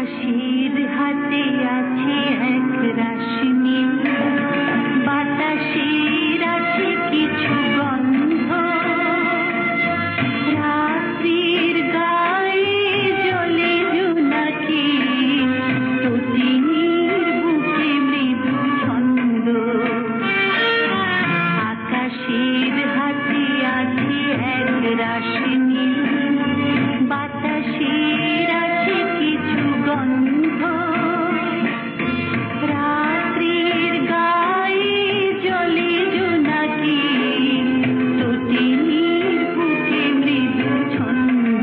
আকাশের হাতে আছে এক রাশি নীল, বাতাসের আছে কিছু গন্ধ, রাত্রির গায়ে জ্বলে জোনাকি, তটিনীর বুকে মৃদু ছন্দ। আকাশের হাতে আছে এক রাশি নীল, বাতাসের আছে কিছু গন্ধ, রাত্রির গায়ে জ্বলে জোনাকি, তটিনীর বুকে মৃদু ছন্দ।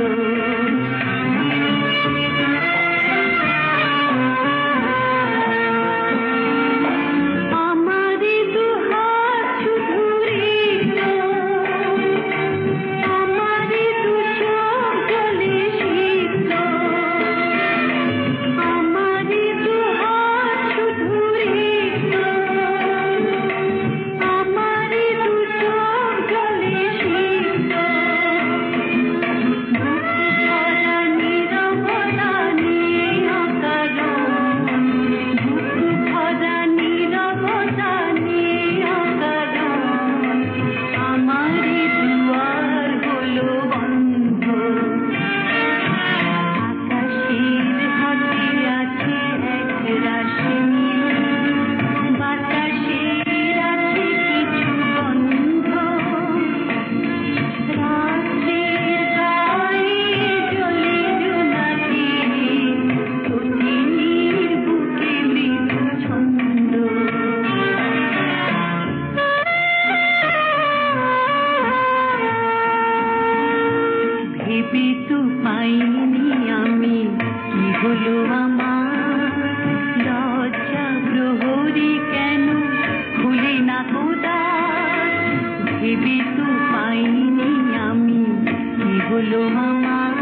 আমারে দুহাত শুধু ঋণ, আমারে দু চোখ জলে সিক্ত, আমারে দুহাত শুধু ঋণ, আমারে দু চোখ জলে সিক্ত। বুক ভরা নীরবতা নিয়ে অকারণ, বুক ভরা নীরবতা নিয়ে অকারণ, আমারই দুয়ার হলো বন্ধ। আকাশের হাতে আছে এক রাশি নীল, বাতাসের আছে কিছু গন্ধ, রাত্রির গায়ে জ্বলে জোনাকি, তটিনীর বুকে মৃদু ছন্দ। ভেবে তো পাইনি আমি কি হলো আমার, লজ্জা প্রহরী কেন খুলে না কোদাল। ভেবে তো পাইনি আমি কি হলো আমার,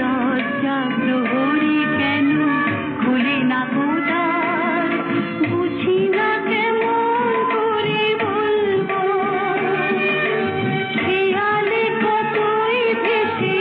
লজ্জা প্রহরী কেন খুলে না কোদাল। বুঝি না কেমন করে বলবো, খেয়ালে কতই ভেসে